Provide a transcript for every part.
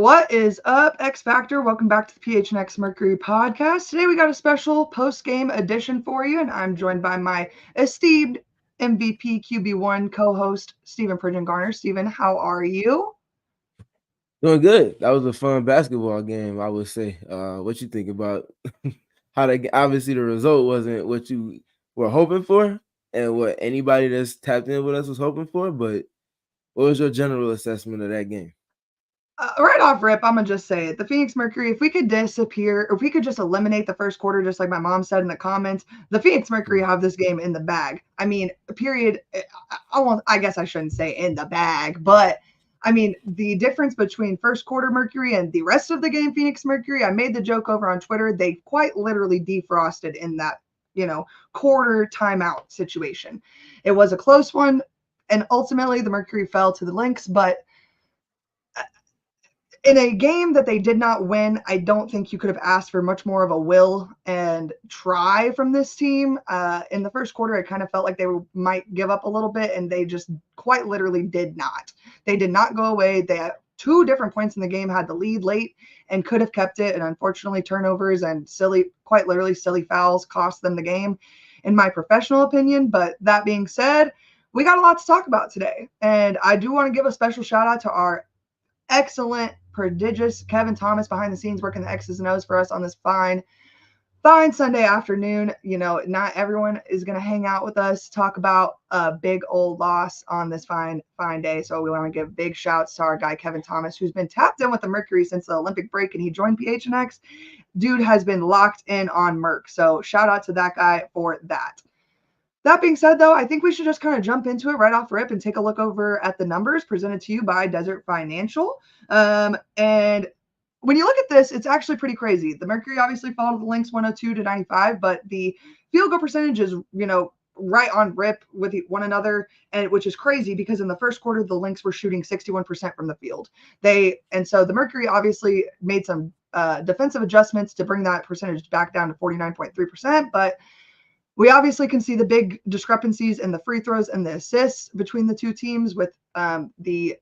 What is up, X Factor? Welcome back to the PHNX Mercury podcast. Today we got a special post-game edition for you, and I'm joined by my esteemed MVP QB1 co-host, Stephen Pridgen-Garner. Stephen, how are you? Doing good. That was a fun basketball game, I would say. What you think about how they obviously the result wasn't what you were hoping for and what anybody that's tapped in with us was hoping for, but what was your general assessment of that game? Right off rip, I'm gonna just say it. The Phoenix Mercury, if we could disappear, or if we could just eliminate the first quarter, just like my mom said in the comments, the Phoenix Mercury have this game in the bag. I mean, period. I guess I shouldn't say in the bag, but I mean, the difference between first quarter Mercury and the rest of the game, Phoenix Mercury, I made the joke over on Twitter. They quite literally defrosted in that, quarter timeout situation. It was a close one, and ultimately the Mercury fell to the Lynx, but in a game that they did not win, I don't think you could have asked for much more of a will and try from this team. In the first quarter, it kind of felt like they might give up a little bit, and they just quite literally did not. They did not go away. They at two different points in the game had the lead late and could have kept it, and unfortunately turnovers and quite literally silly fouls cost them the game, in my professional opinion. But that being said, we got a lot to talk about today, and I do want to give a special shout out to our excellent, prodigious Kevin Thomas behind the scenes working the X's and O's for us on this fine Sunday afternoon. Not everyone is going to hang out with us, talk about a big old loss on this fine day. So we want to give big shouts to our guy, Kevin Thomas, who's been tapped in with the Mercury since the Olympic break, and he joined PHNX. Dude has been locked in on Merc. So shout out to that guy for that. That being said, though, I think we should just kind of jump into it right off rip and take a look over at the numbers presented to you by Desert Financial. And when you look at this, it's actually pretty crazy. The Mercury obviously fell to the Lynx 102-95, but the field goal percentage is, right on rip with one another, and which is crazy because in the first quarter, the Lynx were shooting 61% from the field. So the Mercury obviously made some defensive adjustments to bring that percentage back down to 49.3%, but we obviously can see the big discrepancies in the free throws and the assists between the two teams, with the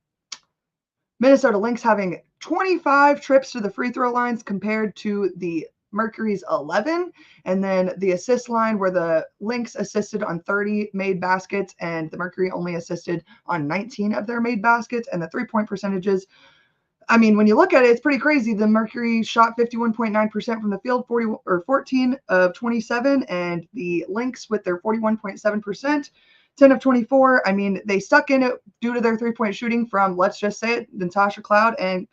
Minnesota Lynx having 25 trips to the free throw lines compared to the Mercury's 11. And then the assist line, where the Lynx assisted on 30 made baskets and the Mercury only assisted on 19 of their made baskets. And the three-point percentages, I mean, when you look at it, it's pretty crazy. The Mercury shot 51.9% from the field, 14 of 27, and the Lynx with their 41.7%, 10 of 24. I mean, they stuck in it due to their three-point shooting from, let's just say it, Natasha Cloud and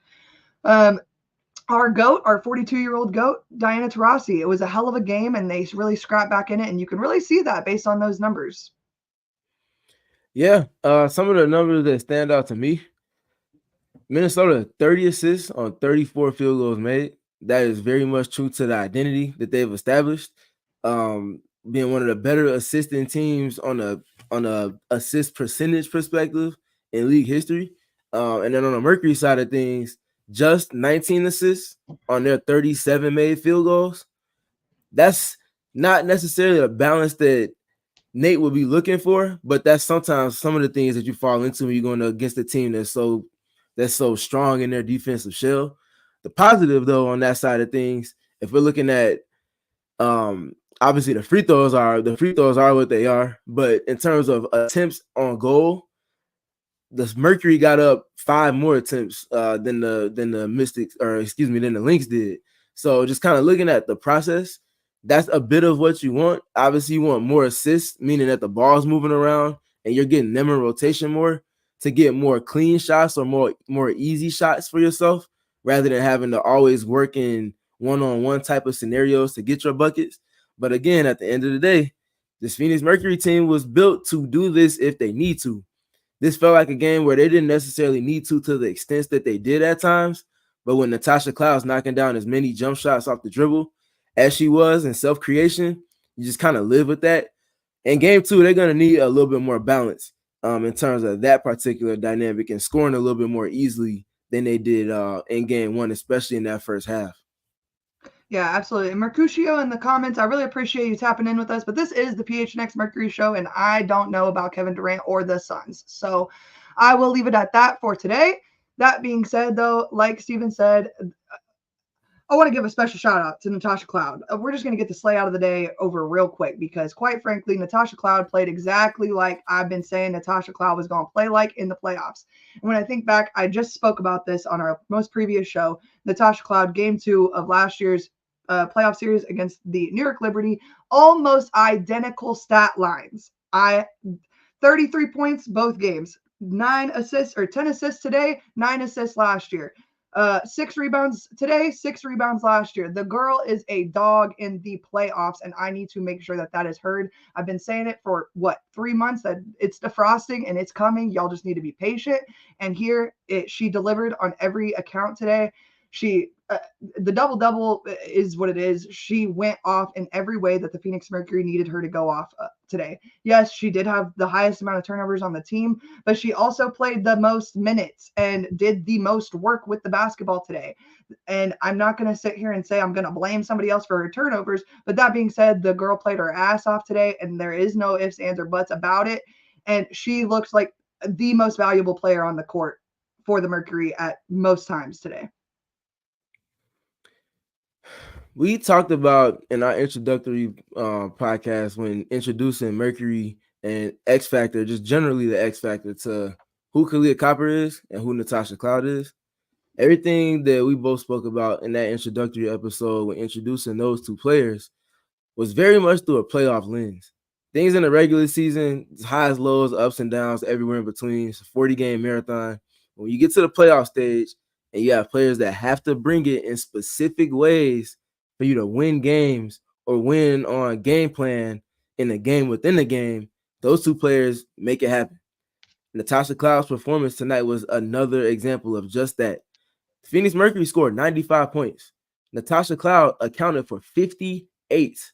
our GOAT, our 42-year-old GOAT, Diana Taurasi. It was a hell of a game, and they really scrapped back in it, and you can really see that based on those numbers. Yeah, some of the numbers that stand out to me: Minnesota 30 assists on 34 field goals made. That is very much true to the identity that they've established. Being one of the better assisting teams on a assist percentage perspective in league history. And then on the Mercury side of things, just 19 assists on their 37 made field goals. That's not necessarily a balance that Nate would be looking for, but that's sometimes some of the things that you fall into when you're going against a team that's so strong in their defensive shell. The positive, though, on that side of things, if we're looking at obviously the free throws are what they are, but in terms of attempts on goal, the Mercury got up 5 more attempts than the Mystics, than the Lynx did. So just kind of looking at the process, that's a bit of what you want. Obviously, you want more assists, meaning that the ball's moving around and you're getting them in rotation more to get more clean shots or more easy shots for yourself, rather than having to always work in one-on-one type of scenarios to get your buckets. But again, at the end of the day, this Phoenix Mercury team was built to do this if they need to. This felt like a game where they didn't necessarily need to the extent that they did at times. But when Natasha Cloud's knocking down as many jump shots off the dribble as she was in self-creation, you just kind of live with that. In game 2, they're going to need a little bit more balance in terms of that particular dynamic and scoring a little bit more easily than they did in game 1, especially in that first half. Yeah, absolutely. And Mercutio in the comments, I really appreciate you tapping in with us, but this is the PHNX Mercury show, and I don't know about Kevin Durant or the Suns. So I will leave it at that for today. That being said, though, like Stephen said, I want to give a special shout out to Natasha Cloud. We're just going to get the slay out of the day over real quick because, quite frankly, Natasha Cloud played exactly like I've been saying Natasha Cloud was going to play like in the playoffs. And when I think back, I just spoke about this on our most previous show. Natasha Cloud, game 2 of last year's playoff series against the New York Liberty, almost identical stat lines. 33 points both games, 9 assists or 10 assists today, 9 assists last year. 6 rebounds today, 6 rebounds last year. The girl is a dog in the playoffs, and I need to make sure that that is heard. I've been saying it for 3 months that it's defrosting and it's coming. Y'all just need to be patient. And here she delivered on every account today. She the double double is what it is. She went off in every way that the Phoenix Mercury needed her to go off today. Yes, she did have the highest amount of turnovers on the team, but she also played the most minutes and did the most work with the basketball today. And I'm not going to sit here and say I'm going to blame somebody else for her turnovers, but that being said, the girl played her ass off today, and there is no ifs, ands, or buts about it. And she looks like the most valuable player on the court for the Mercury at most times today. We talked about in our introductory podcast when introducing Mercury and X Factor, just generally the X Factor, to who Kahleah Copper is and who Natasha Cloud is. Everything that we both spoke about in that introductory episode when introducing those two players was very much through a playoff lens. Things in the regular season, highs, lows, ups and downs, everywhere in between. It's a 40-game marathon. When you get to the playoff stage and you have players that have to bring it in specific ways for you to win games or win on game plan in a game within the game, those two players make it happen. Natasha Cloud's performance tonight was another example of just that. Phoenix Mercury scored 95 points. Natasha Cloud accounted for 58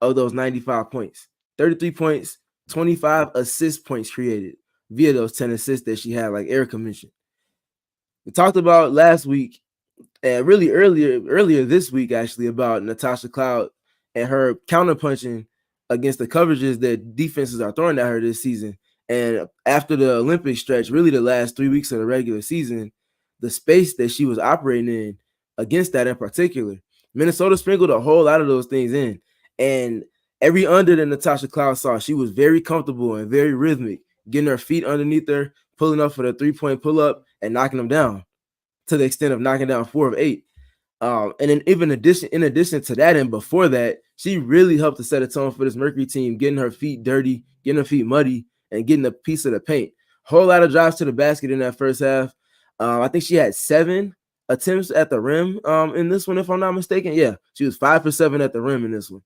of those 95 points. 33 points, 25 assist points created via those 10 assists that she had, like Erika mentioned. We talked about last week, and really earlier this week, actually, about Natasha Cloud and her counterpunching against the coverages that defenses are throwing at her this season. And after the Olympic stretch, really the last 3 weeks of the regular season, the space that she was operating in against that in particular, Minnesota sprinkled a whole lot of those things in. And every under that Natasha Cloud saw, she was very comfortable and very rhythmic, getting her feet underneath her, pulling up for the 3-point pull-up and knocking them down to the extent of knocking down 4 of 8. And then in addition to that, and before that, she really helped to set a tone for this Mercury team, getting her feet dirty, getting her feet muddy, and getting a piece of the paint. Whole lot of drives to the basket in that first half. I think she had 7 attempts at the rim in this one, if I'm not mistaken. Yeah, she was 5 for 7 at the rim in this one.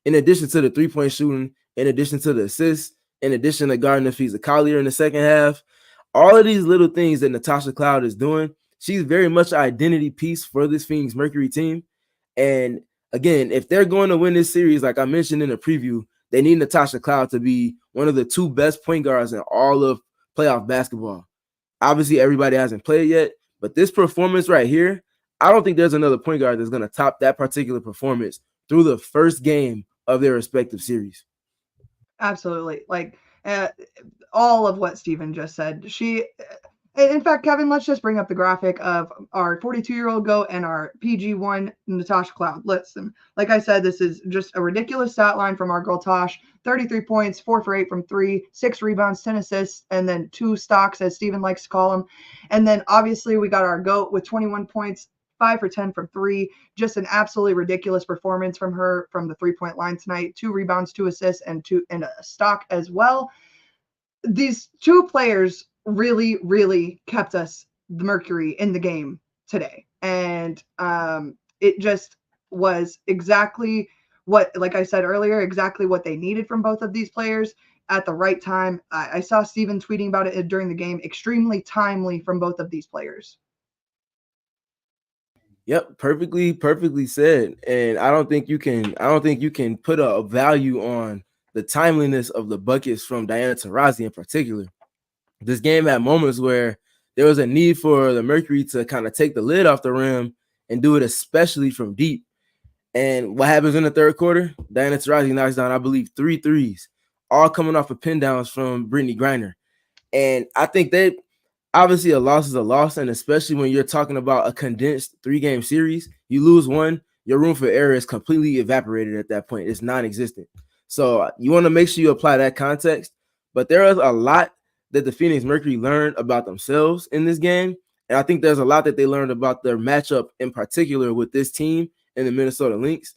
In addition to the 3-point shooting, in addition to the assists, in addition to guarding Napheesa Collier in the second half, all of these little things that Natasha Cloud is doing, she's very much an identity piece for this Phoenix Mercury team. And again, if they're going to win this series, like I mentioned in the preview, they need Natasha Cloud to be one of the 2 best point guards in all of playoff basketball. Obviously, everybody hasn't played yet, but this performance right here, I don't think there's another point guard that's going to top that particular performance through the first game of their respective series. Absolutely. Like all of what Stephen just said. In fact, Kevin, let's just bring up the graphic of our 42-year-old GOAT and our PG1 Natasha Cloud. Listen, like I said, this is just a ridiculous stat line from our girl Tosh. 33 points, 4 for 8 from 3, 6 rebounds, 10 assists, and then 2 stocks, as Stephen likes to call them. And then obviously we got our GOAT with 21 points, 5 for 10 from 3. Just an absolutely ridiculous performance from her from the 3-point line tonight. 2 rebounds, 2 assists, and a stock as well. These 2 players really kept us, the Mercury, in the game today. And it just was exactly what, like I said earlier, exactly what they needed from both of these players at the right time. I saw Steven tweeting about it during the game. Extremely timely from both of these players. Yep, perfectly said. And I don't think you can put a value on the timeliness of the buckets from Diana Taurasi in particular. This game had moments where there was a need for the Mercury to kind of take the lid off the rim and do it especially from deep. And what happens in the third quarter? Diana Taurasi knocks down, I believe, 3 threes, all coming off of pin downs from Brittany Griner. And I think obviously a loss is a loss, and especially when you're talking about a condensed 3-game series, you lose one, your room for error is completely evaporated at that point. It's non-existent. So you want to make sure you apply that context. But there is a lot that the Phoenix Mercury learned about themselves in this game. And I think there's a lot that they learned about their matchup in particular with this team and the Minnesota Lynx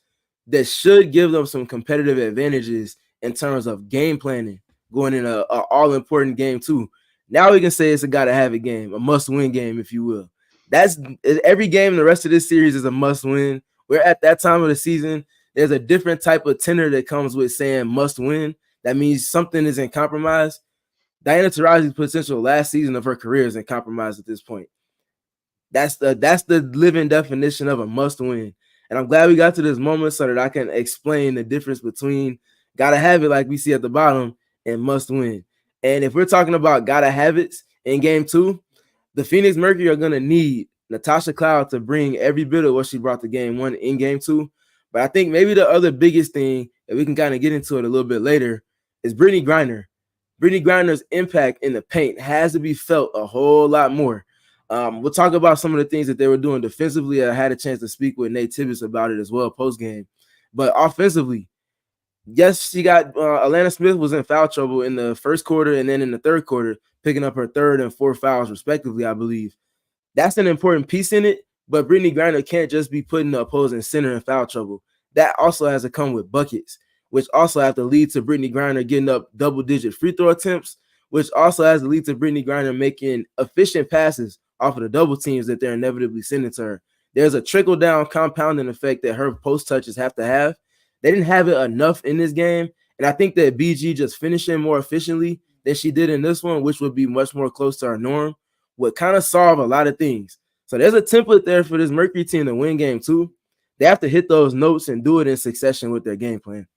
that should give them some competitive advantages in terms of game planning going in a all-important game too. Now we can say it's a gotta-have-it game, a must-win game, if you will. That's every game in the rest of this series is a must-win. We're at that time of the season. There's a different type of tenor that comes with saying must-win. That means something is in compromise. Diana Taurasi's potential last season of her career is in compromise at this point. That's the living definition of a must-win. And I'm glad we got to this moment so that I can explain the difference between gotta have it, like we see at the bottom, and must win. And if we're talking about gotta have it in game 2, the Phoenix Mercury are gonna need Natasha Cloud to bring every bit of what she brought to game 1 in game 2. But I think maybe the other biggest thing, and we can kind of get into it a little bit later, is Brittney Griner. Brittney Griner's impact in the paint has to be felt a whole lot more. We'll talk about some of the things that they were doing defensively. I had a chance to speak with Nate Tibbetts about it as well post-game. But offensively, yes, she got Alana Smith was in foul trouble in the first quarter and then in the third quarter, picking up her third and fourth fouls respectively, I believe. That's an important piece in it, but Brittney Griner can't just be putting the opposing center in foul trouble. That also has to come with buckets, which also have to lead to Brittney Griner getting up double-digit free throw attempts, which also has to lead to Brittney Griner making efficient passes off of the double teams that they're inevitably sending to her. There's a trickle-down compounding effect that her post touches have to have. They didn't have it enough in this game, and I think that BG just finishing more efficiently than she did in this one, which would be much more close to our norm, would kind of solve a lot of things. So there's a template there for this Mercury team to win game 2. They have to hit those notes and do it in succession with their game plan.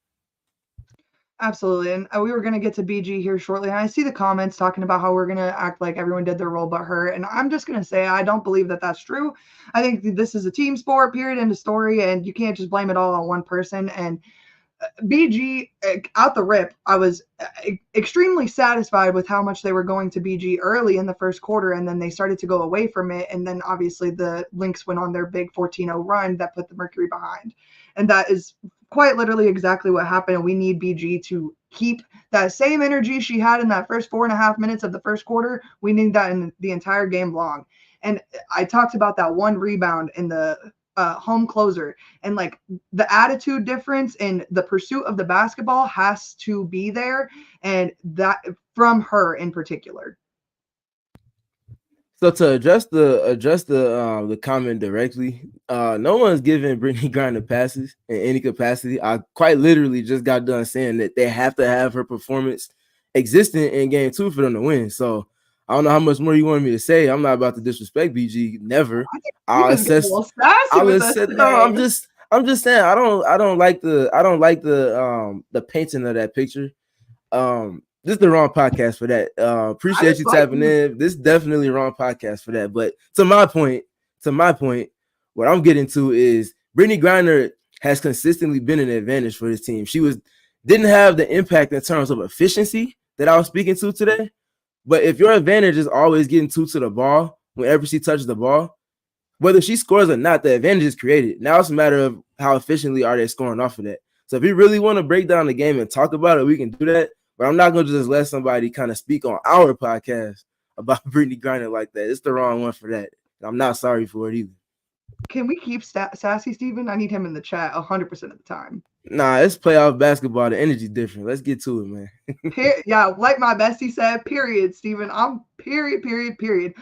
Absolutely. And we were going to get to BG here shortly. And I see the comments talking about how we're going to act like everyone did their role but her. And I'm just going to say I don't believe that that's true. I think this is a team sport, period, end of story. And you can't just blame it all on one person. And BG, out the rip, I was extremely satisfied with how much they were going to BG early in the first quarter. And then they started to go away from it. And then obviously the Lynx went on their big 14-0 run that put the Mercury behind. And that is quite literally exactly what happened. And we need BG to keep that same energy she had in that first 4.5 minutes of the first quarter. We need that in the entire game long. And I talked about that one rebound in the home closer, and like the attitude difference and the pursuit of the basketball has to be there, and that from her in particular. So to address the comment directly, no one's giving Brittney Griner passes in any capacity. I quite literally just got done saying that they have to have her performance existent in game 2 for them to win. So I don't know how much more you wanted me to say. I'm not about to disrespect BG. Never. I'll assess. No, I'm just saying I don't like the painting of that picture. This is the wrong podcast for that. Appreciate you tapping in. This is definitely wrong podcast for that. But to my point, what I'm getting to is Brittney Griner has consistently been an advantage for this team. She didn't have the impact in terms of efficiency that I was speaking to today. But if your advantage is always getting to the ball whenever she touches the ball, whether she scores or not, the advantage is created. Now it's a matter of how efficiently are they scoring off of that. So if you really want to break down the game and talk about it, we can do that. But I'm not going to just let somebody kind of speak on our podcast about Brittney Griner like that. It's the wrong one for that. And I'm not sorry for it either. Can we keep Sassy Stephen? I need him in the chat 100% of the time. Nah, it's playoff basketball. The energy different. Let's get to it, man. Yeah, like my bestie said, period, Stephen. I'm period.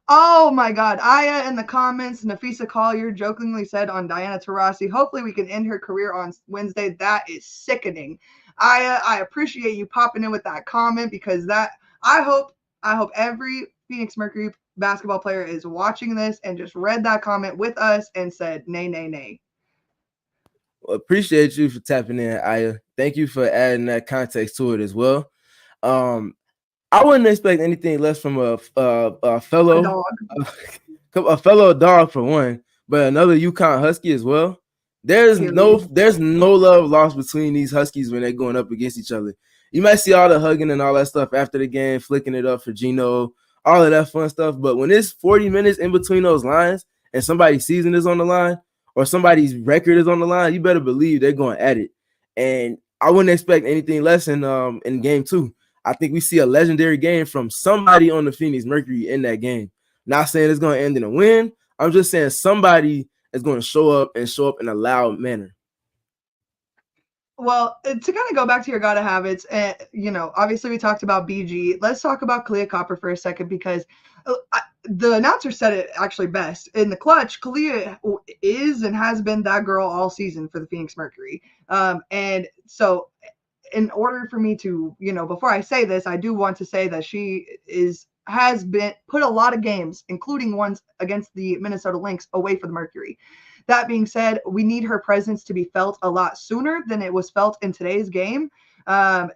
Oh my God. Aya in the comments, Napheesa Collier jokingly said on Diana Taurasi, hopefully we can end her career on Wednesday. That is sickening. Aya, I appreciate you popping in with that comment, because that I hope every Phoenix Mercury basketball player is watching this and just read that comment with us and said, nay. Well, appreciate you for tapping in, Aya. Thank you for adding that context to it as well. I wouldn't expect anything less from a fellow dog for one, but another UConn Husky as well. There's no love lost between these Huskies when they're going up against each other. You might see all the hugging and all that stuff after the game, flicking it up for Gino, all of that fun stuff. But when it's 40 minutes in between those lines and somebody's season is on the line or somebody's record is on the line, you better believe they're going at it. And I wouldn't expect anything less in game 2. I think we see a legendary game from somebody on the Phoenix Mercury in that game. Not saying it's going to end in a win. I'm just saying somebody is going to show up in a loud manner. Well, to kind of go back to your gotta habits, obviously we talked about BG. Let's talk about Kahleah Copper for a second because the announcer said it actually best. In the clutch, Kahleah is and has been that girl all season for the Phoenix Mercury. And so in order for me to, before I say this, I do want to say that she has been put a lot of games, including ones against the Minnesota Lynx, away for the Mercury. That being said, we need her presence to be felt a lot sooner than it was felt in today's game. I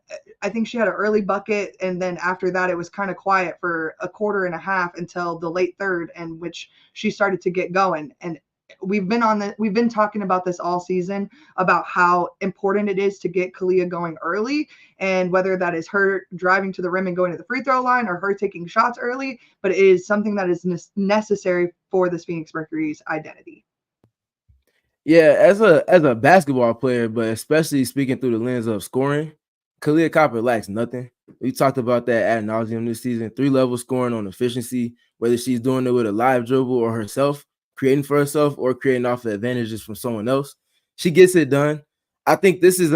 think she had an early bucket, and then after that, it was kind of quiet for a quarter and a half until the late third, in which she started to get going. And we've been talking about this all season about how important it is to get Kahleah going early, and whether that is her driving to the rim and going to the free throw line or her taking shots early, but it is something that is necessary for this Phoenix Mercury's identity. Yeah, as a basketball player, but especially speaking through the lens of scoring, Kahleah Copper lacks nothing. We talked about that ad nauseum this season. 3-level scoring on efficiency, whether she's doing it with a live dribble or herself, creating for herself or creating off the advantages from someone else. She gets it done. I think this is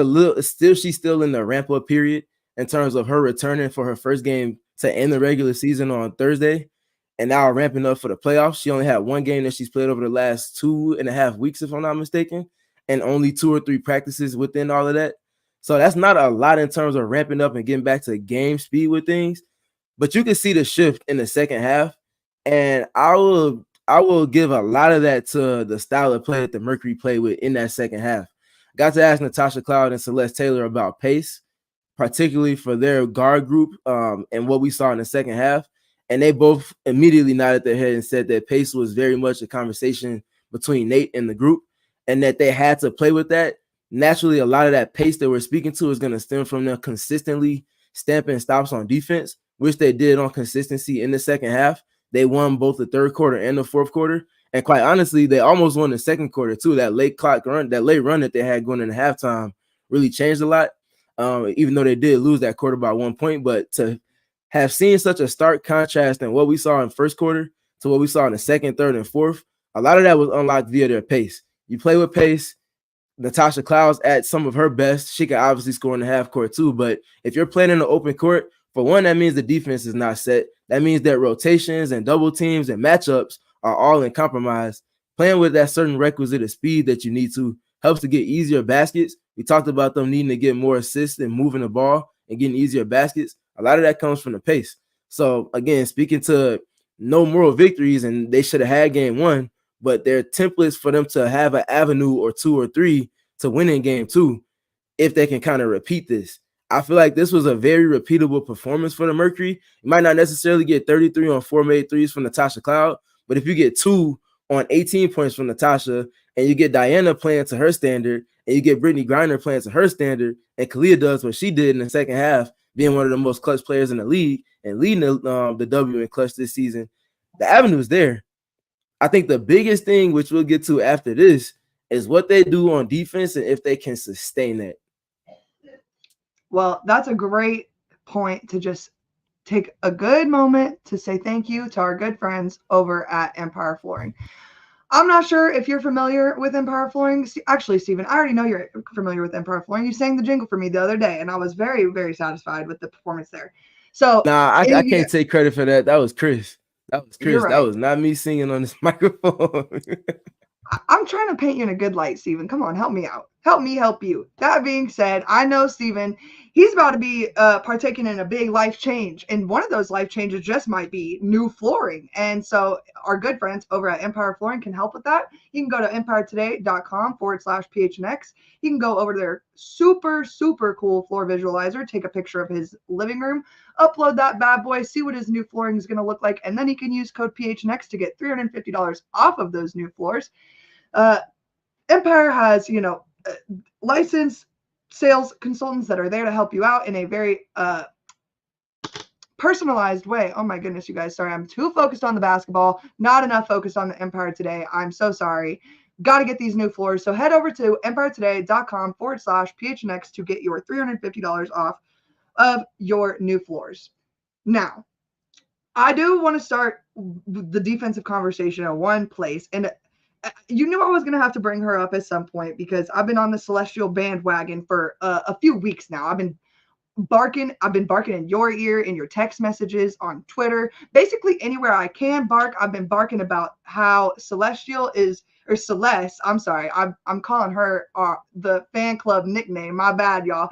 she's still in the ramp up period in terms of her returning for her first game to end the regular season on Thursday. And now ramping up for the playoffs. She only had one game that she's played over the last 2.5 weeks, if I'm not mistaken, and only 2 or 3 practices within all of that. So that's not a lot in terms of ramping up and getting back to game speed with things. But you can see the shift in the second half. And I will give a lot of that to the style of play that the Mercury played with in that second half. Got to ask Natasha Cloud and Celeste Taylor about pace, particularly for their guard group, and what we saw in the second half. And they both immediately nodded their head and said that pace was very much a conversation between Nate and the group, and that they had to play with that. Naturally, a lot of that pace that we're speaking to is going to stem from them consistently stamping stops on defense, which they did on consistency in the second half. They won both the third quarter and the fourth quarter. And quite honestly, they almost won the second quarter too. That late run that they had going into halftime really changed a lot. Even though they did lose that quarter by 1 point, but to have seen such a stark contrast in what we saw in first quarter to what we saw in the second, third, and fourth, a lot of that was unlocked via their pace. You play with pace. Natasha Cloud's at some of her best. She can obviously score in the half court too, but if you're playing in the open court, for one, that means the defense is not set. That means that rotations and double teams and matchups are all in compromise. Playing with that certain requisite of speed that you need to helps to get easier baskets. We talked about them needing to get more assists and moving the ball and getting easier baskets. A lot of that comes from the pace. So again, speaking to no moral victories, and they should have had game 1, but they're templates for them to have an avenue or 2 or 3 to win in game 2 if they can kind of repeat this. I feel like this was a very repeatable performance for the Mercury. You might not necessarily get 33 on 4 made threes from Natasha Cloud, but if you get 2 on 18 points from Natasha, and you get Diana playing to her standard, and you get Brittany Griner playing to her standard, and Kahleah does what she did in the second half, being one of the most clutch players in the league and leading the W in clutch this season, the avenue is there. I think the biggest thing, which we'll get to after this, is what they do on defense and if they can sustain that. Well, that's a great point to just take a good moment to say thank you to our good friends over at Empire Flooring. I'm not sure if you're familiar with Empire Flooring. Actually, Stephen, I already know you're familiar with Empire Flooring. You sang the jingle for me the other day, and I was very, very satisfied with the performance there. So, I can't take credit for that. That was Chris. That was Chris. Right. That was not me singing on this microphone. I'm trying to paint you in a good light, Stephen. Come on, help me out. Help me help you. That being said, I know Stephen, he's about to be partaking in a big life change. And one of those life changes just might be new flooring. And so our good friends over at Empire Flooring can help with that. You can go to empiretoday.com/PHNX. You can go over to their super, super cool floor visualizer, take a picture of his living room, upload that bad boy, see what his new flooring is going to look like. And then he can use code PHNX to get $350 off of those new floors. Empire has, licensed sales consultants that are there to help you out in a very personalized way. Oh my goodness, you guys. Sorry, I'm too focused on the basketball, not enough focused on the Empire Today. I'm so sorry. Got to get these new floors. So head over to empiretoday.com/PHNX to get your $350 off of your new floors. Now, I do want to start the defensive conversation in one place. And you knew I was going to have to bring her up at some point because I've been on the Celestial bandwagon for a few weeks now. I've been barking in your ear, in your text messages, on Twitter, basically anywhere I can bark. I've been barking about how Celestial is, or Celeste, I'm sorry, I'm calling her the fan club nickname. My bad, y'all.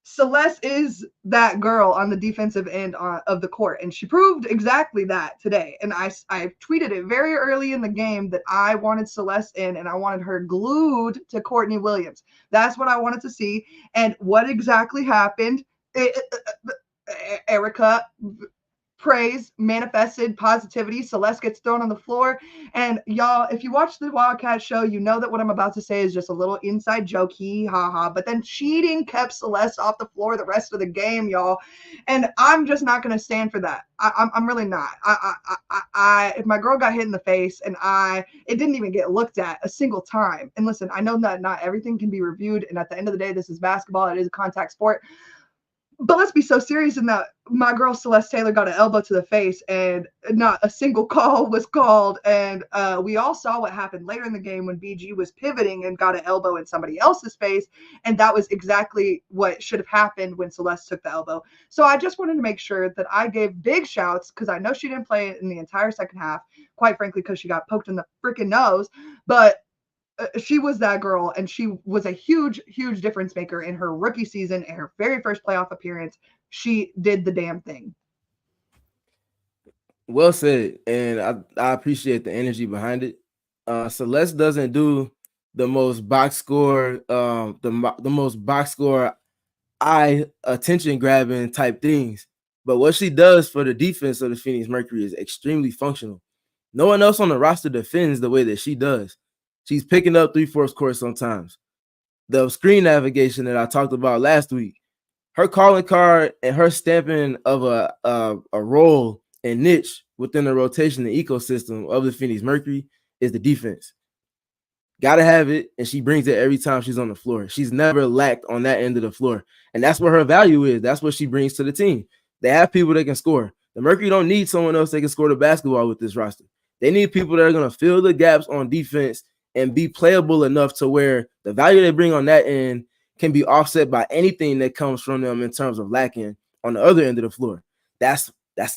Celeste is that girl on the defensive end of the court, and she proved exactly that today. And I tweeted it very early in the game that I wanted Celeste in, and I wanted her glued to Courtney Williams. That's what I wanted to see. And what exactly happened? Erika praise, manifested positivity. Celeste gets thrown on the floor. And y'all, if you watch the Wildcat show, you know that what I'm about to say is just a little inside joke, hee ha ha. But then cheating kept Celeste off the floor the rest of the game, y'all. And I'm just not going to stand for that. I'm really not. If my girl got hit in the face and it didn't even get looked at a single time. And listen, I know that not everything can be reviewed. And at the end of the day, this is basketball. It is a contact sport. But let's be so serious in that my girl Celeste Taylor got an elbow to the face and not a single call was called. And we all saw what happened later in the game when BG was pivoting and got an elbow in somebody else's face. And that was exactly what should have happened when Celeste took the elbow. So I just wanted to make sure that I gave big shouts because I know she didn't play in the entire second half, quite frankly, because she got poked in the freaking nose. But she was that girl, and she was a huge difference maker in her rookie season and her very first playoff appearance. She did the damn thing. Well said, and I appreciate the energy behind it. Celeste doesn't do the most box score, the most box score, eye attention grabbing type things, but what she does for the defense of the Phoenix Mercury is extremely functional. No one else on the roster defends the way that she does. She's picking up 3/4 court sometimes. The screen navigation that I talked about last week, her calling card and her stamping of a role and niche within the rotation and ecosystem of the Phoenix Mercury is the defense. Gotta have it, and she brings it every time she's on the floor. She's never lacked on that end of the floor, and that's where her value is. That's what she brings to the team. They have people that can score. The Mercury don't need someone else that can score the basketball with this roster. They need people that are going to fill the gaps on defense and be playable enough to where the value they bring on that end can be offset by anything that comes from them in terms of lacking on the other end of the floor. That's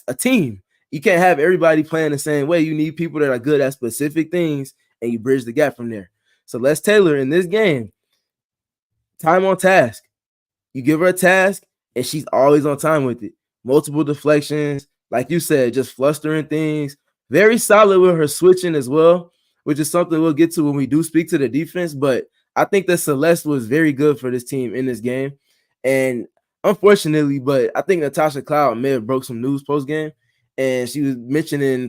a team. You can't have everybody playing the same way. You need people that are good at specific things, and you bridge the gap from there. Celeste Taylor in this game, time on task. You give her a task, and she's always on time with it. Multiple deflections, like you said, just flustering things. Very solid with her switching as well, which is something we'll get to when we do speak to the defense. But I think that Celeste was very good for this team in this game. And unfortunately, but I think Natasha Cloud may have broke some news post-game, and she was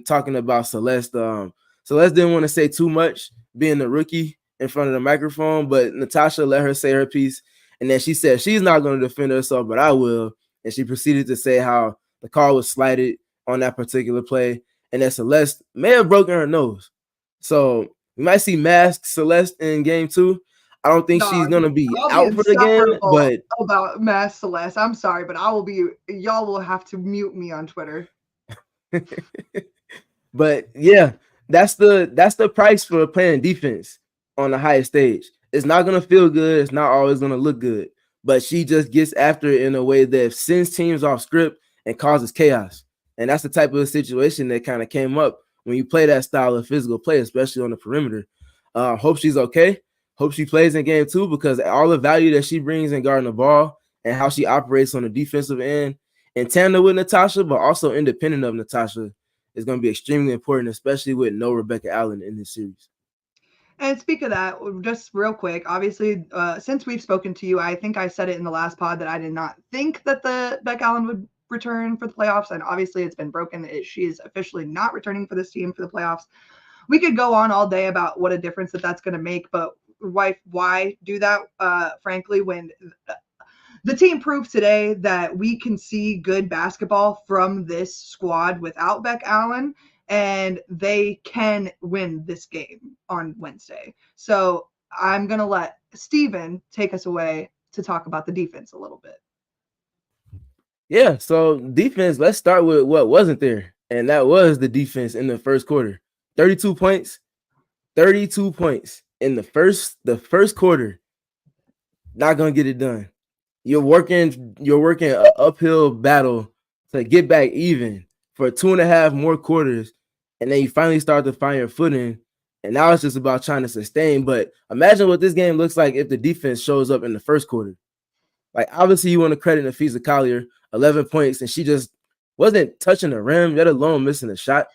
talking about Celeste. Celeste didn't want to say too much, being a rookie in front of the microphone, but Natasha let her say her piece. And then she said she's not going to defend herself, but I will. And she proceeded to say how the call was slighted on that particular play and that Celeste may have broken her nose. So we might see masked Celeste in game 2. I don't think she's going to be out for the game, but about masked Celeste, I'm sorry, but y'all will have to mute me on Twitter. But yeah, that's the price for playing defense on the highest stage. It's not going to feel good. It's not always going to look good. But she just gets after it in a way that sends teams off script and causes chaos. And that's the type of situation that kind of came up when you play that style of physical play, especially on the perimeter. Hope she's okay. Hope she plays in game 2 because all the value that she brings in guarding the ball and how she operates on the defensive end in tandem with Natasha, but also independent of Natasha, is going to be extremely important, especially with no Rebecca Allen in this series. And speak of that, just real quick, obviously, since we've spoken to you, I think I said it in the last pod that I did not think that the Beck Allen would return for the playoffs. And obviously it's been broken. She is officially not returning for this team for the playoffs. We could go on all day about what a difference that's going to make, but why do that? Frankly, when the team proved today that we can see good basketball from this squad without Beck Allen, and they can win this game on Wednesday. So I'm going to let Stephen take us away to talk about the defense a little bit. Yeah, so defense, let's start with what wasn't there. And that was the defense in the first quarter. 32 points. 32 points in the first quarter. Not gonna get it done. You're working an uphill battle to get back even for 2.5 more quarters, and then you finally start to find your footing. And now it's just about trying to sustain. But imagine what this game looks like if the defense shows up in the first quarter. Like, obviously, you want to credit Napheesa Collier, 11 points, and she just wasn't touching the rim, let alone missing a shot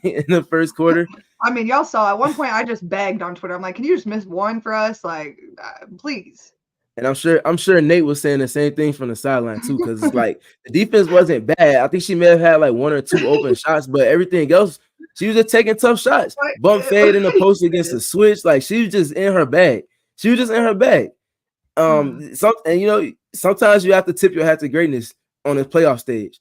in the first quarter. I mean, y'all saw at one point I just begged on Twitter. I'm like, can you just miss one for us? Like, please. And I'm sure Nate was saying the same thing from the sideline too, because it's like the defense wasn't bad. I think she may have had like one or two open shots, but everything else, she was just taking tough shots. Bump fade in the post against the switch. Like, she was just in her bag. She was just in her bag. Sometimes you have to tip your hat to greatness on this playoff stage.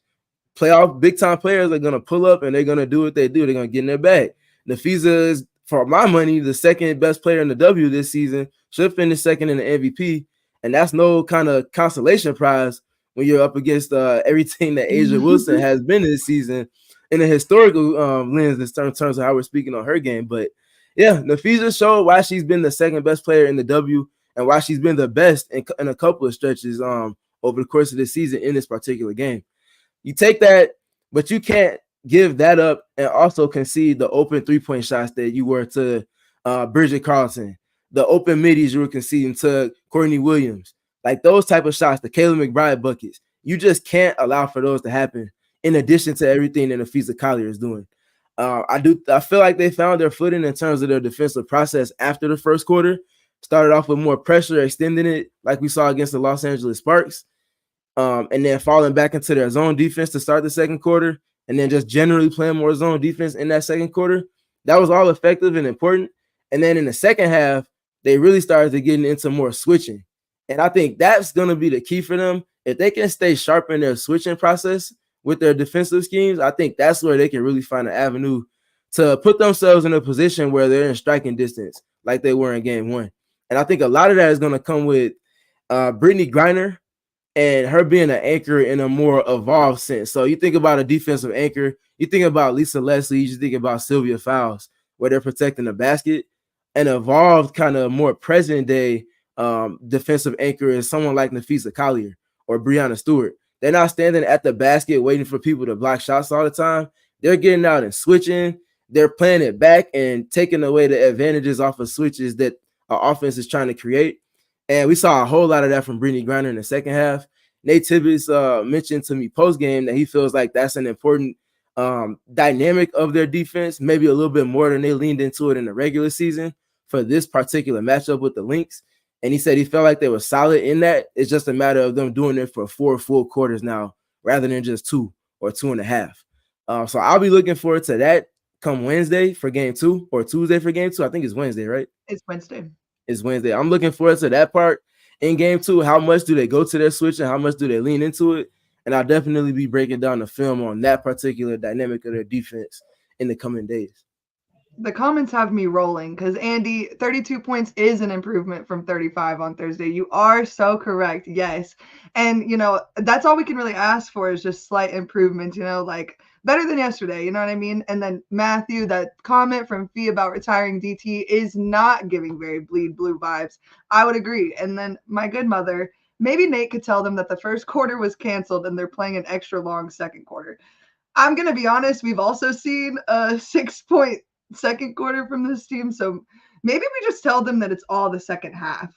Playoff big time players are gonna pull up and they're gonna do what they do. They're gonna get in their bag. Napheesa is, for my money, the second best player in the W this season. Should finish second in the MVP, and that's no kind of consolation prize when you're up against everything that Asia Wilson has been this season in a historical lens in terms of how we're speaking on her game. But yeah, Napheesa showed why she's been the second best player in the W and why she's been the best in a couple of stretches over the course of this season in this particular game. You take that, but you can't give that up and also concede the open 3-point shots that you were to Bridget Carlson, the open middies you were conceding to Courtney Williams, like those type of shots, the Kayla McBride buckets. You just can't allow for those to happen. In addition to everything that Napheesa Collier is doing, I feel like they found their footing in terms of their defensive process after the first quarter. Started off with more pressure, extending it like we saw against the Los Angeles Sparks. And then falling back into their zone defense to start the second quarter, and then just generally playing more zone defense in that second quarter. That was all effective and important. And then in the second half, they really started to get into more switching. And I think that's going to be the key for them. If they can stay sharp in their switching process with their defensive schemes, I think that's where they can really find an avenue to put themselves in a position where they're in striking distance like they were in game one. And I think a lot of that is going to come with Brittany Griner and her being an anchor in a more evolved sense. So you think about a defensive anchor, you think about Lisa Leslie, you just think about Sylvia Fowles, where they're protecting the basket. An evolved kind of more present day defensive anchor is someone like Napheesa Collier or Breanna Stewart. They're not standing at the basket waiting for people to block shots all the time. They're getting out and switching. They're playing it back and taking away the advantages off of switches that our offense is trying to create. And we saw a whole lot of that from Brittany Griner in the second half. Nate Tibbetts mentioned to me post-game that he feels like that's an important dynamic of their defense, maybe a little bit more than they leaned into it in the regular season for this particular matchup with the Lynx. And he said he felt like they were solid in that. It's just a matter of them doing it for 4 full quarters now rather than just 2 or 2.5. So I'll be looking forward to that come Wednesday for game 2 or Tuesday for game 2. I think it's Wednesday, right? It's Wednesday. It's Wednesday. I'm looking forward to that part in game 2. How much do they go to their switch and how much do they lean into it? And I'll definitely be breaking down the film on that particular dynamic of their defense in the coming days. The comments have me rolling because Andy, 32 points is an improvement from 35 on Thursday. You are so correct. Yes. And, that's all we can really ask for is just slight improvement, like better than yesterday. You know what I mean? And then Matthew, that comment from Fee about retiring DT is not giving very bleed blue vibes. I would agree. And then my good mother, maybe Nate could tell them that the first quarter was canceled and they're playing an extra long second quarter. I'm going to be honest. We've also seen a 6-point second quarter from this team, so maybe we just tell them that it's all the second half,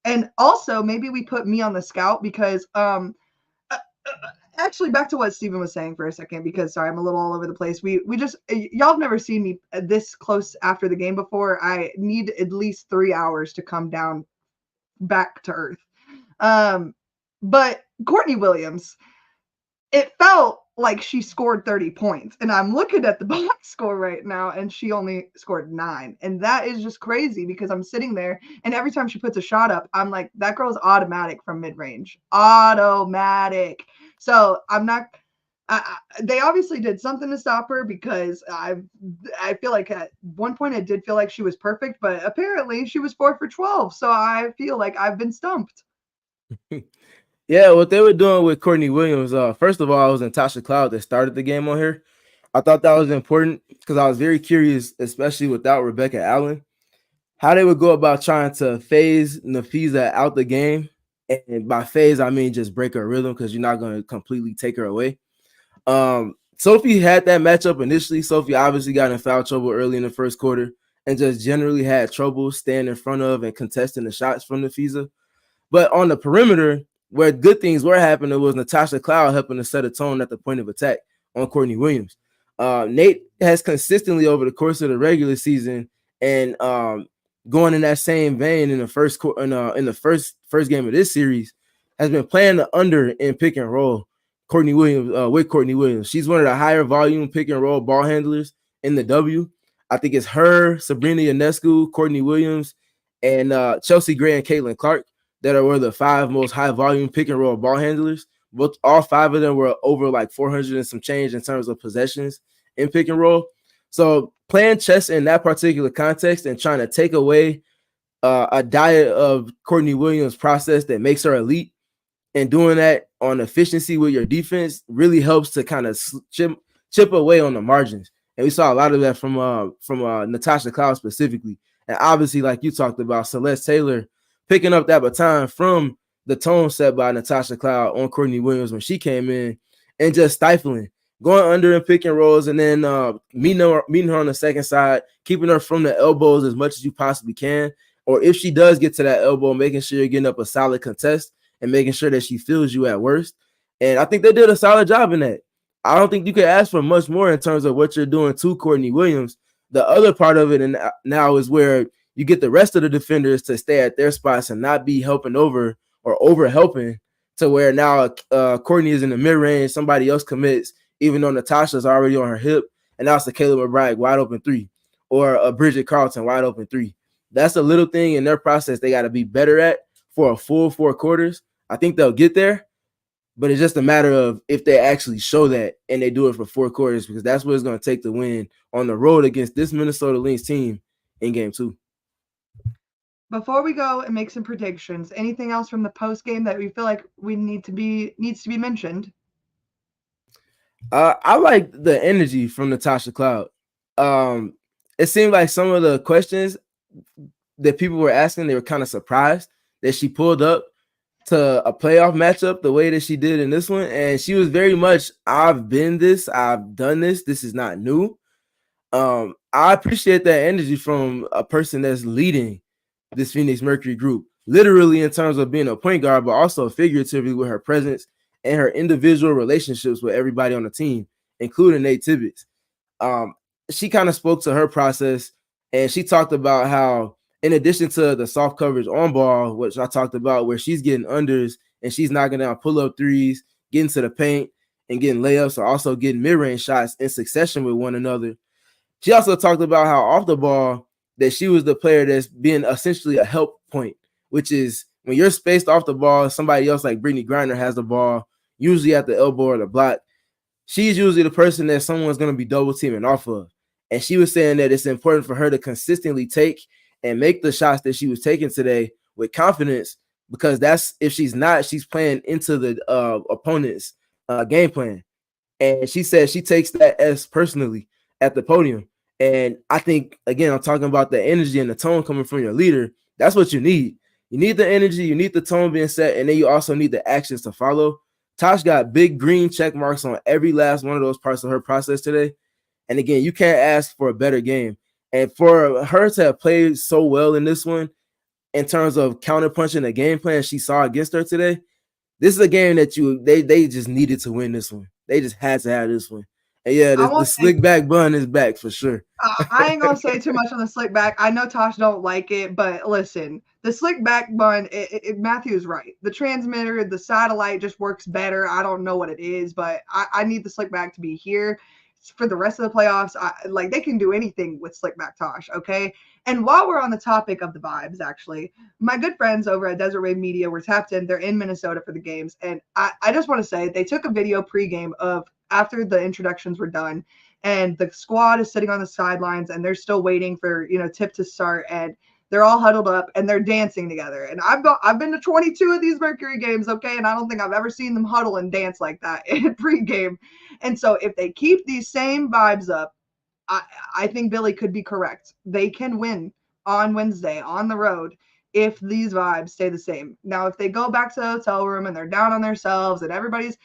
and also maybe we put me on the scout because actually back to what Stephen was saying for a second, because sorry, I'm a little all over the place. We just, y'all have never seen me this close after the game before. I need at least 3 hours to come down back to earth. But Courtney Williams, it felt like she scored 30 points. And I'm looking at the box score right now, and she only scored 9. And that is just crazy because I'm sitting there, and every time she puts a shot up, I'm like, that girl's automatic from mid range. Automatic. So I'm not. They obviously did something to stop her because I feel like at one point it did feel like she was perfect, but apparently she was 4 for 12. So I feel like I've been stumped. Yeah, what they were doing with Courtney Williams, first of all, it was Natasha Cloud that started the game on her. I thought that was important because I was very curious, especially without Rebecca Allen, how they would go about trying to phase Napheesa out the game. And by phase, I mean just break her rhythm because you're not going to completely take her away. Sophie had that matchup initially. Sophie obviously got in foul trouble early in the first quarter and just generally had trouble staying in front of and contesting the shots from Napheesa. But on the perimeter, where good things were happening, was Natasha Cloud helping to set a tone at the point of attack on Courtney Williams. Nate has consistently over the course of the regular season and going in that same vein in the first game of this series has been playing the under in pick and roll. Courtney Williams with Courtney Williams. She's one of the higher volume pick and roll ball handlers in the W. I think it's her, Sabrina Ionescu, Courtney Williams, and Chelsea Gray and Caitlin Clark that are one of the 5 most high volume pick and roll ball handlers. But all 5 of them were over like 400 and some change in terms of possessions in pick and roll. So playing chess in that particular context and trying to take away a diet of Courtney Williams' process that makes her elite and doing that on efficiency with your defense really helps to kind of chip away on the margins. And we saw a lot of that from Natasha Cloud specifically. And obviously, like you talked about, Celeste Taylor picking up that baton from the tone set by Natasha Cloud on Courtney Williams when she came in and just stifling, going under and pick and rolls, and then meeting her on the second side, keeping her from the elbows as much as you possibly can. Or if she does get to that elbow, making sure you're getting up a solid contest and making sure that she feels you at worst. And I think they did a solid job in that. I don't think you could ask for much more in terms of what you're doing to Courtney Williams. The other part of it and now is where you get the rest of the defenders to stay at their spots and not be helping over or over helping to where now Courtney is in the mid-range, somebody else commits, even though Natasha's already on her hip, and now it's a Caleb McBride wide open 3 or a Bridget Carlton wide open 3. That's a little thing in their process they got to be better at for a full 4 quarters. I think they'll get there, but it's just a matter of if they actually show that and they do it for 4 quarters, because that's what it's going to take to win on the road against this Minnesota Lynx team in game 2. Before we go and make some predictions, anything else from the post game that we feel like needs to be mentioned? I like the energy from Natasha Cloud. It seemed like some of the questions that people were asking, they were kind of surprised that she pulled up to a playoff matchup the way that she did in this one. And she was very much, I've been this, I've done this. This is not new. I appreciate that energy from a person that's leading this Phoenix Mercury group, literally in terms of being a point guard, but also figuratively with her presence and her individual relationships with everybody on the team, including Nate Tibbetts. She kind of spoke to her process, and she talked about how, in addition to the soft coverage on ball, which I talked about, where she's getting unders and she's knocking down pull-up threes, getting to the paint and getting layups, or also getting mid-range shots in succession with one another. She also talked about how off the ball that she was the player that's been essentially a help point, which is when you're spaced off the ball, somebody else like Brittany Griner has the ball, usually at the elbow or the block. She's usually the person that someone's going to be double teaming off of. And she was saying that it's important for her to consistently take and make the shots that she was taking today with confidence, because that's, if she's not, she's playing into the opponent's game plan. And she said she takes that as personally at the podium. And I think, again, I'm talking about the energy and the tone coming from your leader. That's what you need. You need the energy, you need the tone being set, and then you also need the actions to follow. Tosh got big green check marks on every last one of those parts of her process today. And again, you can't ask for a better game. And for her to have played so well in this one, in terms of counterpunching the game plan she saw against her today, this is a game that they just needed to win this one. They just had to have this one. And yeah, I the won't say slick back bun is back for sure. I ain't gonna say too much on the slick back. I know Tosh don't like it, but listen, the slick back bun, Matthew's right. The transmitter, the satellite just works better. I don't know what it is, but I need the slick back to be here for the rest of the playoffs. Like they can do anything with slick back Tosh, okay? And while we're on the topic of the vibes, actually, my good friends over at Desert Wave Media were tapped in. They're in Minnesota for the games, and I just want to say they took a video pregame of after the introductions were done and the squad is sitting on the sidelines and they're still waiting for tip to start, and they're all huddled up and they're dancing together. And I've been to 22 of these Mercury games, okay, and I don't think I've ever seen them huddle and dance like that in pregame. And so if they keep these same vibes up, I think Billy could be correct. They can win on Wednesday on the road if these vibes stay the same. Now, if they go back to the hotel room and they're down on themselves and everybody's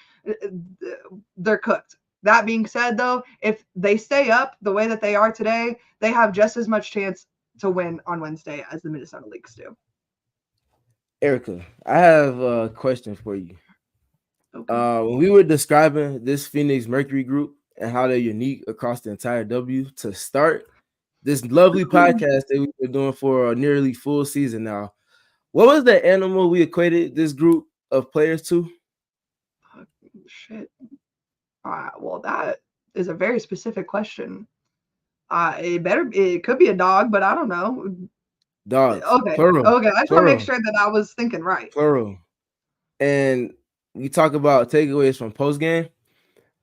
they're cooked. That being said, though, if they stay up the way that they are today, they have just as much chance to win on Wednesday as the Minnesota Lynx do. Erika, I have a question for you. Okay. When we were describing this Phoenix Mercury group and how they're unique across the entire W to start this lovely podcast that we've been doing for a nearly full season now, what was the animal we equated this group of players to? Shit. Well, that is a very specific question. It could be a dog, but I don't know. Dogs. Okay. Plural. Okay. I just want to make sure that I was thinking right. Plural. And we talk about takeaways from post game.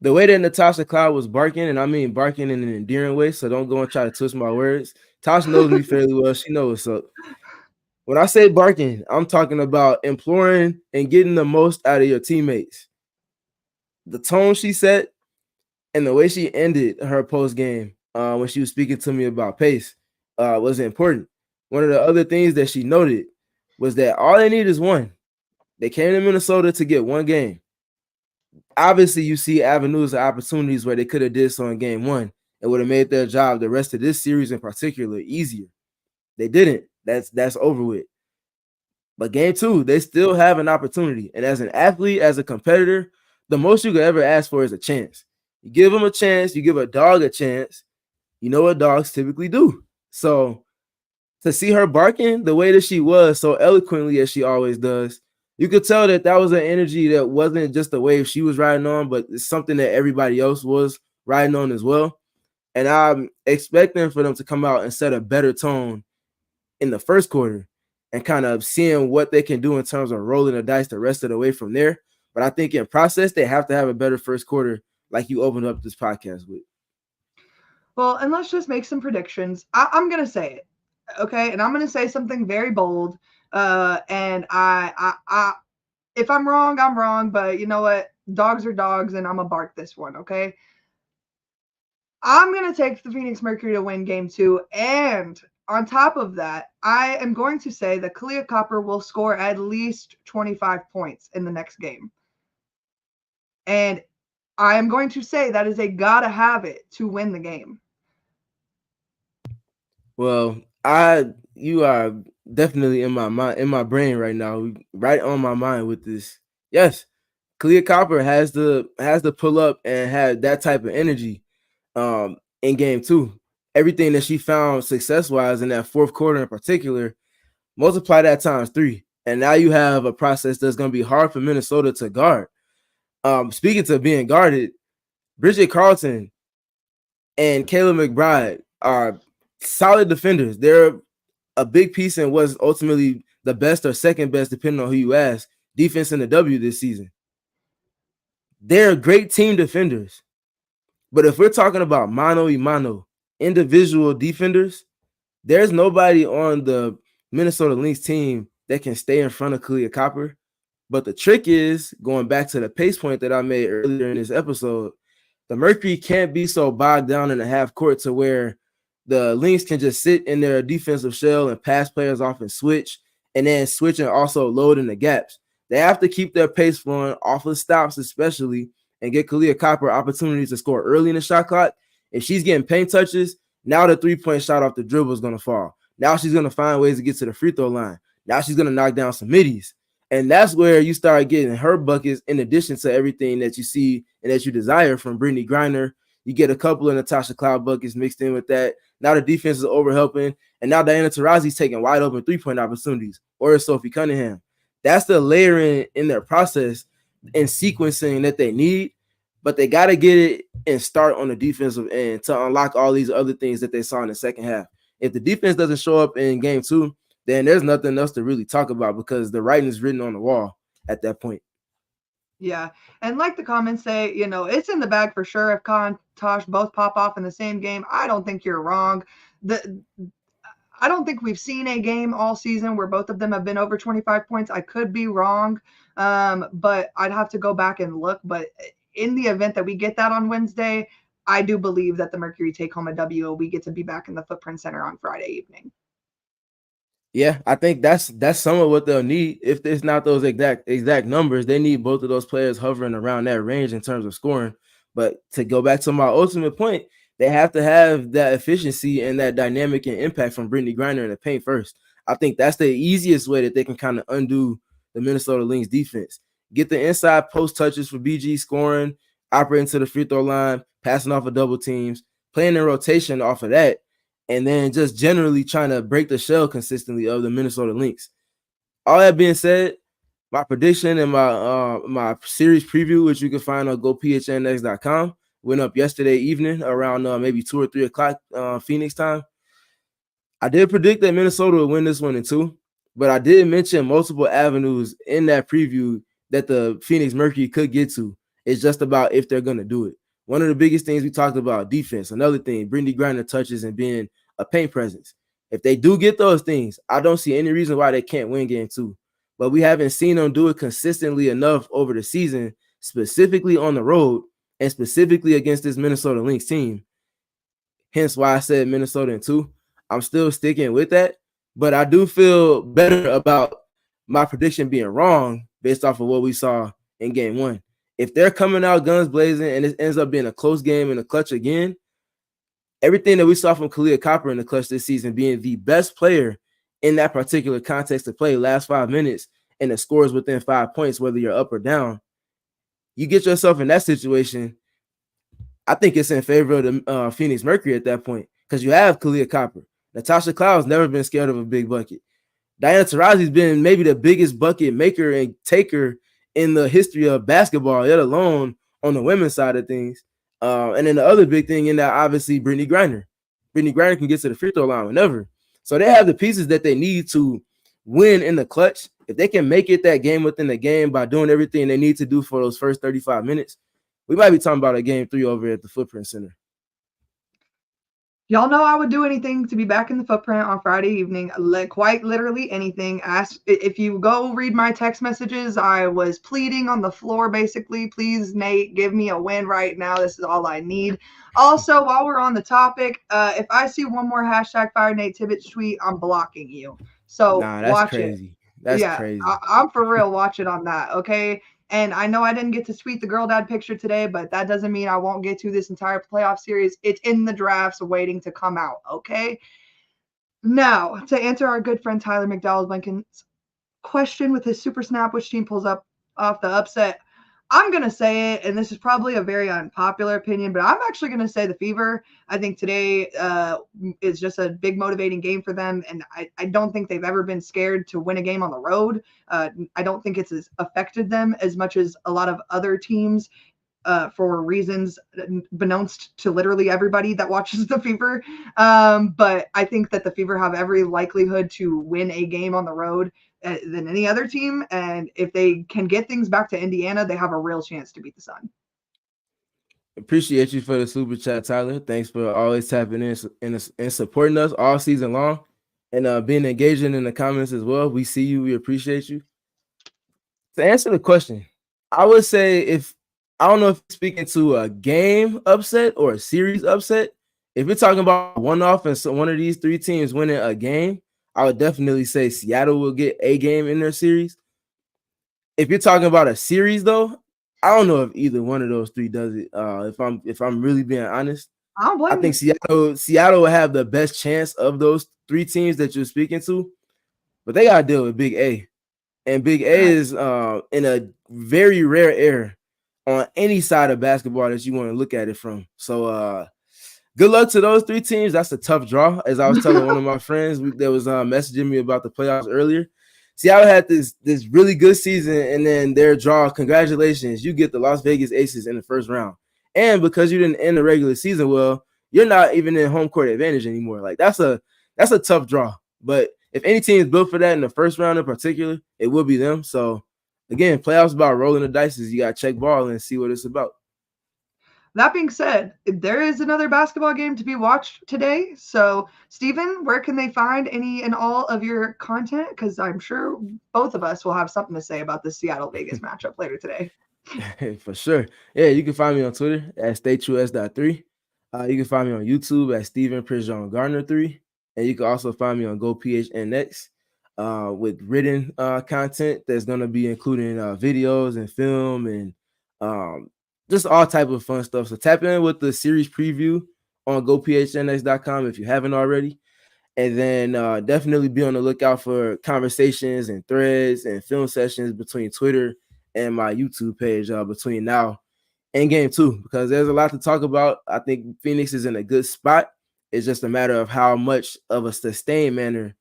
The way that Natasha Cloud was barking, and I mean barking in an endearing way, so don't go and try to twist my words. Tasha knows me fairly well. She knows what's up. When I say barking, I'm talking about imploring and getting the most out of your teammates. The tone she set and the way she ended her post game when she was speaking to me about pace was important. One of the other things that she noted was that all they need is one. They came to Minnesota to get one game. Obviously, you see avenues or opportunities where they could have did so in game one and would have made their job, the rest of this series in particular, easier. They didn't. That's over with. But game two, they still have an opportunity. And as an athlete, as a competitor, the most you could ever ask for is a chance. You give them a chance, you give a dog a chance. You know what dogs typically do. So to see her barking the way that she was, so eloquently as she always does, you could tell that that was an energy that wasn't just the wave she was riding on, but it's something that everybody else was riding on as well. And I'm expecting for them to come out and set a better tone in the first quarter and kind of seeing what they can do in terms of rolling the dice the rest of the way from there. But I think in process, they have to have a better first quarter like you opened up this podcast with. Well, and let's just make some predictions. I'm going to say it, okay? And I'm going to say something very bold. And I, if I'm wrong, I'm wrong. But you know what? Dogs are dogs, and I'm going to bark this one, okay? I'm going to take the Phoenix Mercury to win game two. And on top of that, I am going to say that Kahleah Copper will score at least 25 points in the next game. And I am going to say that is a gotta have it to win the game. Well, you are definitely in my mind, in my brain right now, right on my mind with this. Yes, Kahleah Copper has to pull up and have that type of energy in game two. Everything that she found success-wise in that fourth quarter in particular, multiply that times 3. And now you have a process that's going to be hard for Minnesota to guard. Speaking to being guarded, Bridget Carlton and Kayla McBride are solid defenders. They're a big piece in what's ultimately the best or second best, depending on who you ask, defense in the W this season. They're great team defenders. But if we're talking about mano-a-mano, individual defenders, there's nobody on the Minnesota Lynx team that can stay in front of Kahleah Copper. But the trick is, going back to the pace point that I made earlier in this episode, the Mercury can't be so bogged down in the half court to where the Lynx can just sit in their defensive shell and pass players off and switch, and then switch and also load in the gaps. They have to keep their pace flowing off of stops especially, and get Kahleah Copper opportunities to score early in the shot clock. If she's getting paint touches, now the three-point shot off the dribble is going to fall. Now she's going to find ways to get to the free throw line. Now she's going to knock down some middies. And that's where you start getting her buckets in addition to everything that you see and that you desire from Brittany Griner. You get a couple of Natasha Cloud buckets mixed in with that. Now the defense is over helping, and now Diana Taurasi's taking wide open 3-point opportunities, or Sophie Cunningham. That's the layering in their process and sequencing that they need, but they got to get it and start on the defensive end to unlock all these other things that they saw in the second half. If the defense doesn't show up in game 2, then there's nothing else to really talk about because the writing is written on the wall at that point. Yeah. And like the comments say, it's in the bag for sure if Khan and Tosh both pop off in the same game. I don't think you're wrong. I don't think we've seen a game all season where both of them have been over 25 points. I could be wrong, but I'd have to go back and look. But in the event that we get that on Wednesday, I do believe that the Mercury take home a W. We get to be back in the Footprint Center on Friday evening. Yeah, I think that's some of what they'll need. If it's not those exact numbers, they need both of those players hovering around that range in terms of scoring. But to go back to my ultimate point, they have to have that efficiency and that dynamic and impact from Brittany Griner in the paint first. I think that's the easiest way that they can kind of undo the Minnesota Lynx defense. Get the inside post touches for BG scoring, operating to the free throw line, passing off of double teams, playing in rotation off of that, and then just generally trying to break the shell consistently of the Minnesota Lynx. All that being said, my prediction and my series preview, which you can find on gophnx.com, went up yesterday evening around maybe 2 or 3 o'clock Phoenix time. I did predict that Minnesota would win this one in 2, but I did mention multiple avenues in that preview that the Phoenix Mercury could get to. It's just about if they're going to do it. One of the biggest things we talked about, defense. Another thing, Brittany Griner touches and being a paint presence. If they do get those things, I don't see any reason why they can't win game 2. But we haven't seen them do it consistently enough over the season, specifically on the road and specifically against this Minnesota Lynx team. Hence why I said Minnesota in 2. I'm still sticking with that, but I do feel better about my prediction being wrong based off of what we saw in game 1. If they're coming out guns blazing and it ends up being a close game in the clutch again, everything that we saw from Kahleah Copper in the clutch this season, being the best player in that particular context to play last 5 minutes and the scores within 5 points, whether you're up or down, you get yourself in that situation, I think it's in favor of the Phoenix Mercury at that point because you have Kahleah Copper. Natasha Cloud's never been scared of a big bucket. Diana Taurasi's been maybe the biggest bucket maker and taker in the history of basketball, let alone on the women's side of things. And then the other big thing in that, obviously, Brittany Griner. Brittany Griner can get to the free throw line whenever. So they have the pieces that they need to win in the clutch. If they can make it that game within the game by doing everything they need to do for those first 35 minutes, we might be talking about a game 3 over at the Footprint Center. Y'all know I would do anything to be back in the Footprint on Friday evening. Quite literally anything. If you go read my text messages, I was pleading on the floor basically, please, Nate, give me a win right now. This is all I need. Also, while we're on the topic, if I see one more hashtag Fire Nate Tibbetts tweet, I'm blocking you. So that's watch crazy. It. That's crazy. I'm for real. Watch it on that, okay? And I know I didn't get to tweet the girl dad picture today, but that doesn't mean I won't get to this entire playoff series. It's in the drafts waiting to come out, okay? Now, to answer our good friend Tyler McDowell Lincoln's question with his super snap, which team pulls up off the upset, I'm going to say it, and this is probably a very unpopular opinion, but I'm actually going to say the Fever. I think today is just a big motivating game for them, and I don't think they've ever been scared to win a game on the road. I don't think it's affected them as much as a lot of other teams for reasons beknownst to literally everybody that watches the Fever. But I think that the Fever have every likelihood to win a game on the road than any other team. And if they can get things back to Indiana, they have a real chance to beat the Sun. Appreciate you for the super chat, Tyler. Thanks for always tapping in and supporting us all season long and being engaging in the comments as well. We see you. We appreciate you. To answer the question, I would say I don't know if you're speaking to a game upset or a series upset. If you're talking about one-off and so one of these 3 teams winning a game, I would definitely say Seattle will get a game in their series. If you're talking about a series, though, I don't know if either one of those 3 does it. If I'm really being honest, I think Seattle will have the best chance of those 3 teams that you're speaking to, but they gotta deal with Big A, and Big A is in a very rare era on any side of basketball that you want to look at it from. So good luck to those 3 teams. That's a tough draw. As I was telling one of my friends that was messaging me about the playoffs earlier. Seattle had this really good season, and then their draw. Congratulations, you get the Las Vegas Aces in the first round. And because you didn't end the regular season well, you're not even in home court advantage anymore. Like that's a tough draw. But if any team is built for that in the first round in particular, it will be them. So again, playoffs about rolling the dice. You got to check ball and see what it's about. That being said, there is another basketball game to be watched today. So, Stephen, where can they find any and all of your content? Because I'm sure both of us will have something to say about the Seattle-Vegas matchup later today. For sure. Yeah, you can find me on Twitter at StayTrueS.3. You can find me on YouTube at Stephen Prejean Gardner 3. And you can also find me on GoPHNX with written content that's going to be including videos and film and just all type of fun stuff. So tap in with the series preview on GoPHNX.com if you haven't already. And then definitely be on the lookout for conversations and threads and film sessions between Twitter and my YouTube page between now and game 2, because there's a lot to talk about. I think Phoenix is in a good spot. It's just a matter of how much of a sustained manner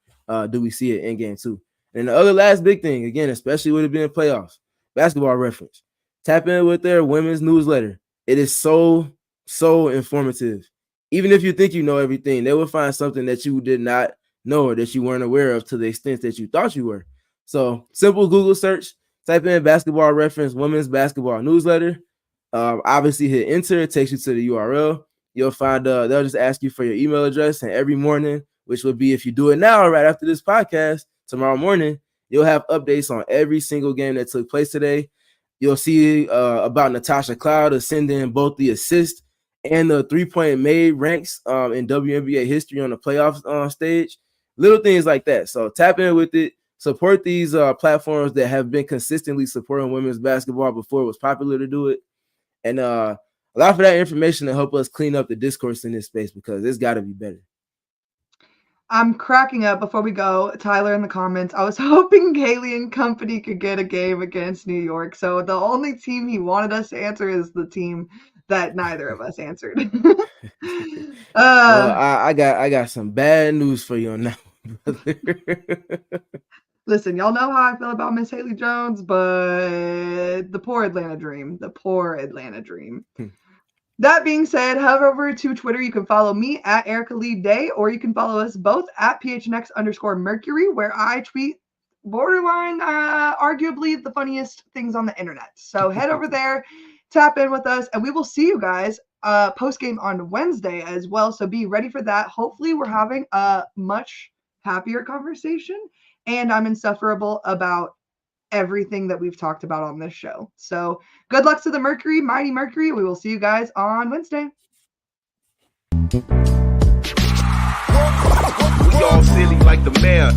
do we see it in game 2. And the other last big thing, again, especially with it being playoffs, Basketball Reference. Tap in with their women's newsletter. It is so informative. Even if you think you know everything, they will find something that you did not know or that you weren't aware of to the extent that you thought you were. So simple Google search, type in Basketball Reference Women's Basketball Newsletter. Obviously hit enter, it takes you to the URL. You'll find they'll just ask you for your email address, and every morning, which would be if you do it now right after this podcast, tomorrow morning, you'll have updates on every single game that took place today. You'll see about Natasha Cloud ascending both the assist and the 3-point made ranks in WNBA history on the playoffs stage. Little things like that. So tap in with it. Support these platforms that have been consistently supporting women's basketball before it was popular to do it. And a lot for that information to help us clean up the discourse in this space, because it's got to be better. I'm cracking up before we go. Tyler in the comments, I was hoping Kahleah and company could get a game against New York. So the only team he wanted us to answer is the team that neither of us answered. Well, I got some bad news for you on that one, brother. Listen, y'all know how I feel about Miss Haley Jones, but the poor Atlanta Dream. That being said, head over to Twitter. You can follow me at Erika Lee Day, or you can follow us both at PHNX_Mercury, where I tweet borderline, arguably the funniest things on the internet. So head over there, tap in with us, and we will see you guys post-game on Wednesday as well. So be ready for that. Hopefully we're having a much happier conversation, and I'm insufferable about everything that we've talked about on this show. So good luck to the Mercury, mighty Mercury. We will see you guys on Wednesday. We all silly like the mayor.